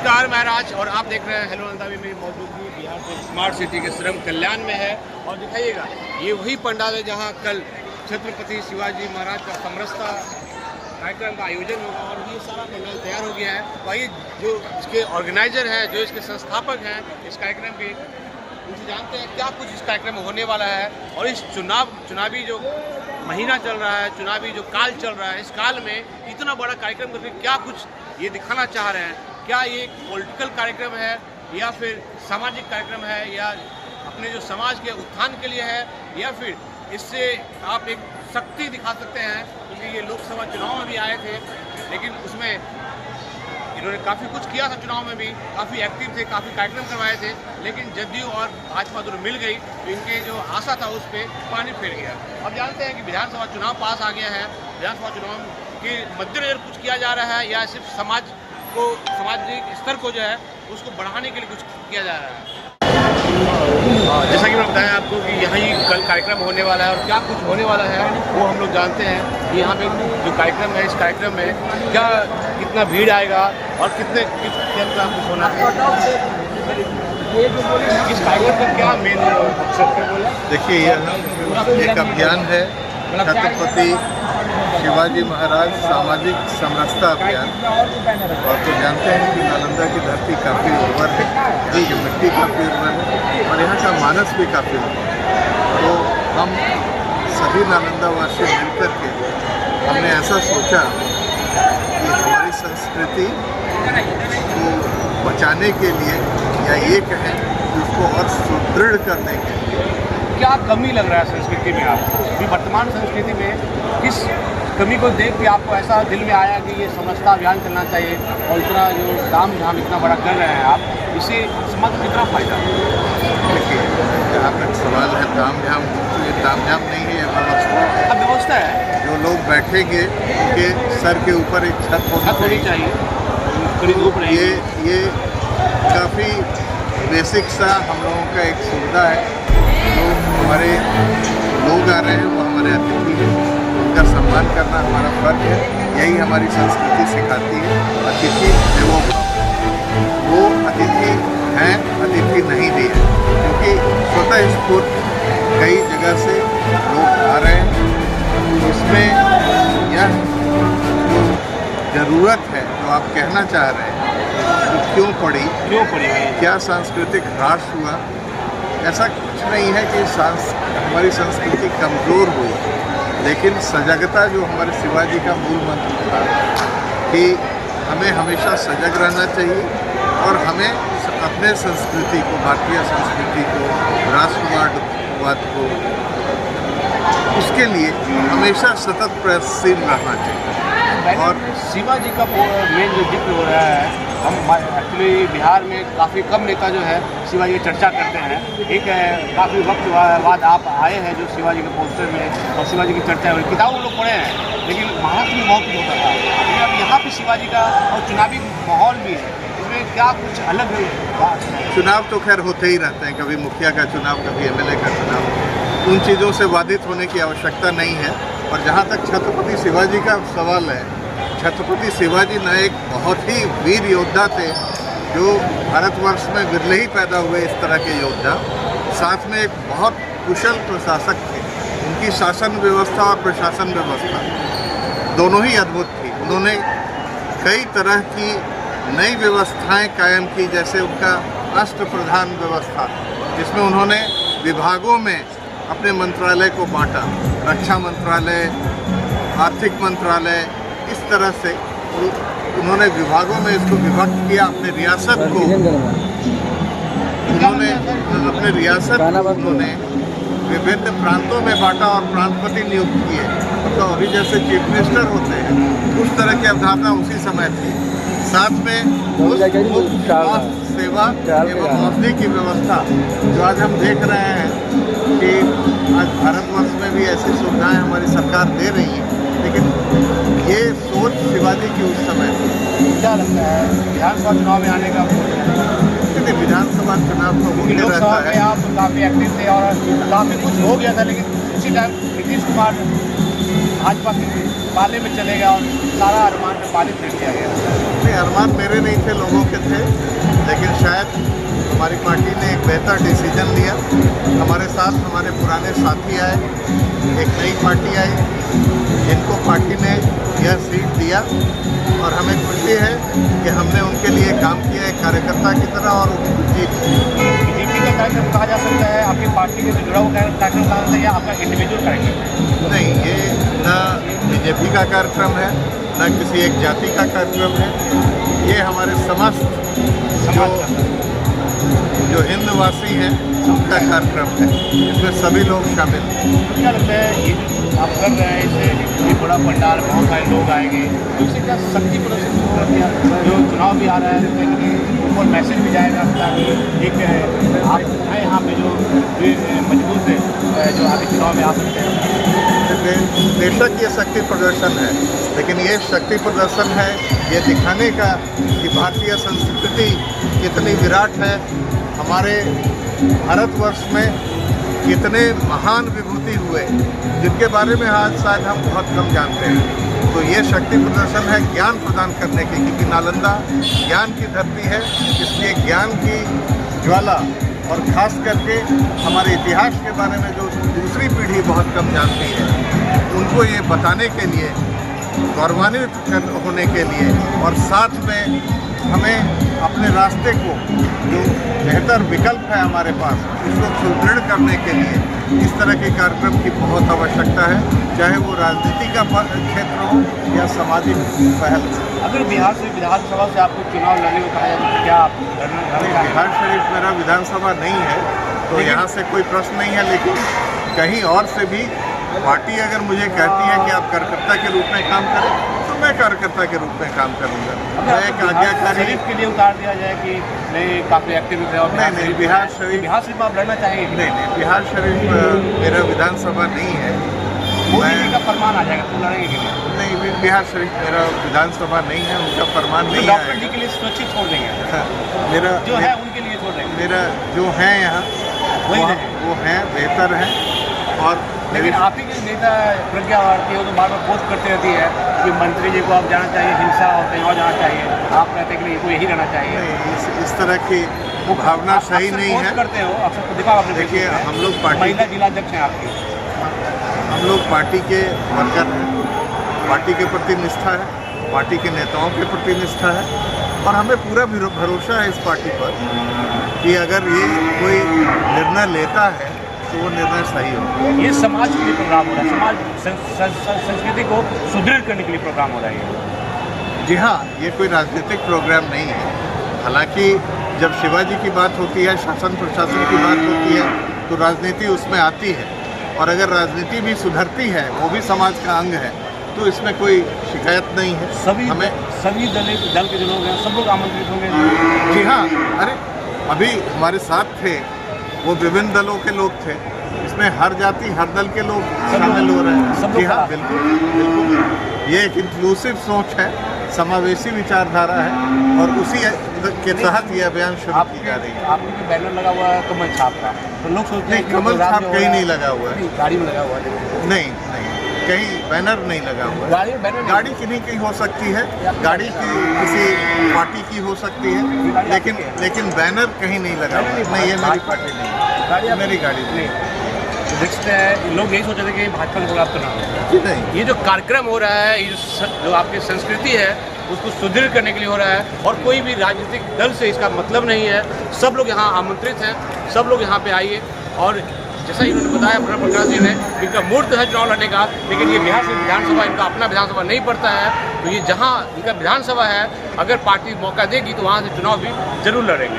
नमस्कार महाराज, और आप देख रहे हैं हेलो नंदा। भी मेरी मौजूदगी बिहार के स्मार्ट सिटी के श्रम कल्याण में है। और दिखाइएगा, ये वही पंडाल है जहां कल छत्रपति शिवाजी महाराज का समरसता कार्यक्रम का आयोजन होगा। और ये सारा पंडाल तैयार हो गया है। तो आइए, जो इसके ऑर्गेनाइजर हैं, जो इसके संस्थापक हैं इस कार्यक्रम के, उनसे जानते हैं क्या कुछ इस कार्यक्रम में होने वाला है। और इस चुनावी जो महीना चल रहा है, चुनावी जो काल चल रहा है, इस काल में इतना बड़ा कार्यक्रम करके क्या कुछ ये दिखाना चाह रहे हैं। क्या ये एक पॉलिटिकल कार्यक्रम है या फिर सामाजिक कार्यक्रम है, या अपने जो समाज के उत्थान के लिए है, या फिर इससे आप एक शक्ति दिखा सकते हैं। क्योंकि ये लोकसभा चुनाव में भी आए थे, लेकिन उसमें इन्होंने काफ़ी कुछ किया था। चुनाव में भी काफ़ी एक्टिव थे, काफ़ी कार्यक्रम करवाए थे, लेकिन जदयू और भाजपा दोनों मिल गई तो इनके जो आशा था उस पर पानी फेर गया। अब जानते हैं कि विधानसभा चुनाव पास आ गया है। विधानसभा चुनाव के मद्देनजर कुछ किया जा रहा है, या सिर्फ सामाजिक स्तर को जो है उसको बढ़ाने के लिए कुछ किया जा रहा है। जैसा कि मैं बताया आपको कि यहाँ ही कल कार्यक्रम होने वाला है, और क्या कुछ होने वाला है वो हम लोग जानते हैं कि यहाँ पे जो कार्यक्रम है, इस कार्यक्रम में क्या कितना भीड़ आएगा और किस कुछ होना है। इस कार्यक्रम का क्या मेन मकसद है बोले? देखिए, यह एक अभियान है, छत्रपति शिवाजी महाराज सामाजिक समरसता अभियान। और तो जानते हैं कि नालंदा की धरती काफ़ी उर्वर है, यहाँ की मिट्टी काफ़ी उर्वर है और यहाँ का मानस भी काफ़ी उर्वर है। तो हम सभी नालंदावासी मिलकर के हमने ऐसा सोचा कि हमारी संस्कृति को बचाने के लिए, या ये कहें कि उसको और सुदृढ़ करने के लिए, क्या कमी लग रहा है संस्कृति में आपको? अभी वर्तमान संस्कृति में किस कमी को देख के आपको ऐसा दिल में आया कि ये समरसता अभियान करना चाहिए, और इतना जो ताम झाम इतना बड़ा कर रहे हैं आप, इससे समाज को कितना फायदा? देखिए, जहाँ तक सवाल है ताम झाम, तो ये ताम झाम नहीं है, ये व्यवस्था है। जो लोग बैठेंगे उनके सर के ऊपर एक छत होनी चाहिए, थोड़ी धूप रहेगी। ये काफ़ी बेसिक सा हम लोगों का एक सुविधा है। जो हमारे लोग आ रहे हैं वो हमारे अतिथि हैं, उनका सम्मान करना हमारा फर्ज है। यही हमारी संस्कृति सिखाती है। अतिथि देवो भव, वो अतिथि हैं, अतिथि नहीं भी है, क्योंकि स्वतः स्फूर्त कई जगह से लोग आ रहे हैं। इसमें यह जो ज़रूरत है, जो आप कहना चाह रहे हैं, तो क्यों पड़ी क्या सांस्कृतिक ह्रास हुआ? ऐसा कुछ नहीं है कि हमारी संस्कृति कमज़ोर हुई, लेकिन सजगता जो हमारे शिवाजी का मूल मंत्र था कि हमें हमेशा सजग रहना चाहिए, और हमें अपने संस्कृति को, भारतीय संस्कृति को, राष्ट्रवाद को, उसके लिए हमेशा सतत प्रयत्नशील रहना चाहिए। और शिवाजी का मेन जो जिक्र हो रहा है, हम एक्चुअली बिहार में काफ़ी कम नेता जो है शिवाजी की चर्चा करते हैं। एक काफ़ी वक्त बाद आप आए हैं जो शिवाजी के पोस्टर में, और शिवाजी की चर्चा है, किताबों लोग पढ़े हैं, लेकिन महाराष्ट्र में बहुत कुछ होता था। लेकिन अब यहाँ पे शिवाजी का और चुनावी माहौल भी है, इसमें क्या कुछ अलग बात है? चुनाव तो खैर होते ही रहते हैं, कभी मुखिया का चुनाव, कभी MLA का चुनाव। उन चीज़ों से बाधित होने की आवश्यकता नहीं है। और जहाँ तक छत्रपति शिवाजी का सवाल है, छत्रपति शिवाजी न एक बहुत ही वीर योद्धा थे, जो भारतवर्ष में विरले ही पैदा हुए इस तरह के योद्धा, साथ में एक बहुत कुशल प्रशासक थे। उनकी शासन व्यवस्था और प्रशासन व्यवस्था दोनों ही अद्भुत थी। उन्होंने कई तरह की नई व्यवस्थाएं कायम की, जैसे उनका अष्टप्रधान व्यवस्था, जिसमें उन्होंने विभागों में अपने मंत्रालय को बांटा, रक्षा मंत्रालय, आर्थिक मंत्रालय, इस तरह से उन्होंने विभागों में इसको विभक्त किया। अपने रियासत को उन्होंने विभिन्न प्रांतों में बांटा और प्रांतपति नियुक्त किए। तो अभी जैसे चीफ मिनिस्टर होते हैं, उस तरह की अवधारणा उसी समय थी। साथ में स्वास्थ्य सेवा एवं औषधि की व्यवस्था, जो आज हम देख रहे हैं कि आज भारतवर्ष में भी ऐसी सुविधाएं हमारी सरकार दे रही है, लेकिन ये सोच शिवाजी की उस समय क्या लगता है विधानसभा चुनाव में आने का? विधानसभा चुनाव तो होते रहता है। आप काफ़ी एक्टिव थे और काफ़ी कुछ हो गया था, लेकिन उसी टाइम नीतीश कुमार भाजपा के पाले में चलेगा और सारा अरमान में पानी फेर दिया गया। नहीं, अरमान मेरे नहीं थे, लोगों के थे, लेकिन शायद हमारी पार्टी ने एक बेहतर डिसीजन लिया। हमारे साथ हमारे पुराने साथी आए, एक नई पार्टी आई, जिनको पार्टी ने यह सीट दिया और हमें खुशी है कि हमने उनके लिए काम किया एक कार्यकर्ता की तरह और जीत। बीजेपी का कार्यक्रम कहा जा सकता है, आपकी पार्टी से जुड़ा हुआ कार्यक्रम कहा जाता है या आपका इंडिविजुअल कार्यक्रम? नहीं, ये न बीजेपी का कार्यक्रम है, न किसी एक जाति का कार्यक्रम है। ये हमारे समस्त जो हिंदवासी हैं उनका कार्यक्रम है, इसमें सभी लोग शामिल हैं। तो क्या लगता है ये जो आप कर रहे हैं, इससे ये बड़ा पंडाल, बहुत सारे लोग आएंगे, तो इससे क्या शक्ति प्रदर्शन कर दिया? जो चुनाव भी आ रहा है ऊपर मैसेज भी जाएगा ताकि एक आप हैं यहाँ पे जो मजबूत है जो आगे चुनाव में आ सकते हैं। बेशक ये शक्ति प्रदर्शन है, लेकिन ये शक्ति प्रदर्शन है ये दिखाने का कि भारतीय संस्कृति कितनी विराट है, हमारे भारतवर्ष में कितने महान विभूति हुए जिनके बारे में आज शायद हम बहुत कम जानते हैं। तो ये शक्ति प्रदर्शन है ज्ञान प्रदान करने की, क्योंकि नालंदा ज्ञान की धरती है, इसलिए ज्ञान की ज्वाला और ख़ास करके हमारे इतिहास के बारे में जो दूसरी पीढ़ी बहुत कम जानती है, उनको ये बताने के लिए, गौरवान्वित होने के लिए और साथ में हमें अपने रास्ते को जो बेहतर विकल्प है हमारे पास उसको सुदृढ़ करने के लिए इस तरह के कार्यक्रम की बहुत आवश्यकता है, चाहे वो राजनीति का क्षेत्र हो या सामाजिक पहल। अगर बिहार से विधानसभा से आपको चुनाव लड़ने को कहा जाए तो क्या आप लड़ना? बिहार शरीफ मेरा विधानसभा नहीं है, तो यहाँ से कोई प्रश्न नहीं है, लेकिन कहीं और से भी पार्टी अगर मुझे कहती है कि आप कार्यकर्ता के रूप में काम करें तो मैं कार्यकर्ता के रूप में काम करूँगा। मैं एक आज्ञाकारी के लिए उतार दिया जाए कि नहीं काफ़ी एक्टिव है और नहीं, बिहार शरीफ आप लड़ना चाहेंगे? नहीं, बिहार शरीफ मेरा विधानसभा नहीं है। मोदी जी का फरमान आ जाएगा तो लड़ेंगे के लिए? नहीं, बिहार शरीफ मेरा विधानसभा नहीं है, उनका फरमान नहीं डॉक्टर आएगा। जी के लिए सुरक्षित छोड़ देंगे? मेरा जो है उनके लिए छोड़ देंगे? मेरा जो है यहाँ वो हैं, बेहतर हैं। और लेकिन आप ही के नेता प्रज्ञा भारती हो तो बार बार पोस्ट करते रहती है कि मंत्री जी को आप जाना चाहिए, हिंसा और कहीं और जाना चाहिए, आप कहते हैं कि इनको यही रहना चाहिए। इस तरह की भावना सही नहीं है। करते हो अक्सर दिखा आपने? देखिए, हम लोग पार्टी महिला जिलाध्यक्ष हैं आपकी, हम लोग पार्टी के वर्कर हैं, पार्टी के प्रति निष्ठा है, पार्टी के नेताओं के प्रति निष्ठा है और हमें पूरा भरोसा है इस पार्टी पर कि अगर ये कोई निर्णय लेता है तो वो निर्णय सही हो। ये समाज के लिए प्रोग्राम हो रहा है, समाज संस्कृति को सुदृढ़ करने के लिए प्रोग्राम हो रहा है। जी हाँ, ये कोई राजनीतिक प्रोग्राम नहीं है। हालांकि जब शिवाजी की बात होती है, शासन प्रशासन की बात होती है, तो राजनीति उसमें आती है और अगर राजनीति भी सुधरती है, वो भी समाज का अंग है, तो इसमें कोई शिकायत नहीं है। सभी दल के जो लोग हैं सब लोग आमंत्रित होंगे? जी हाँ, अरे अभी हमारे साथ थे वो विभिन्न दलों के लोग थे, इसमें हर जाति हर दल के लोग शामिल हो रहे हैं। जी हाँ, बिल्कुल बिल्कुल, ये एक इंक्लूसिव सोच है, समावेशी विचारधारा है और उसी के तहत ये अभियान शुरू की जा रही है। आपके बैनर लगा हुआ है कमल छाप का, तो लोग सोचते हैं कमल छाप कहीं नहीं लगा हुआ है, गाड़ी में लगा हुआ है। नहीं, कहीं बैनर नहीं लगा हुआ है। गाड़ी किन्हीं की हो सकती है, गाड़ी किसी पार्टी की हो सकती है, लेकिन बैनर कहीं नहीं लगा हुआ है। नहीं, ये मेरी पार्टी नहीं है, मेरी गाड़ी नहीं। लोग यही सोच रहे थे कि भाजपा को खिलाफ करना नहीं। ये जो कार्यक्रम हो रहा है, ये जो आपकी संस्कृति है उसको सुदृढ़ करने के लिए हो रहा है और कोई भी राजनीतिक दल से इसका मतलब नहीं है। सब लोग यहाँ आमंत्रित हैं, सब लोग यहाँ पे आइए। और जैसा इन्होंने बताया प्रणब प्रकाश जी ने, इनका मूड तो है चुनाव लड़ने का, लेकिन ये बिहार से विधानसभा इनका अपना विधानसभा नहीं पड़ता है, तो ये जहाँ इनका विधानसभा है अगर पार्टी मौका देगी तो वहाँ से चुनाव भी जरूर लड़ेंगे।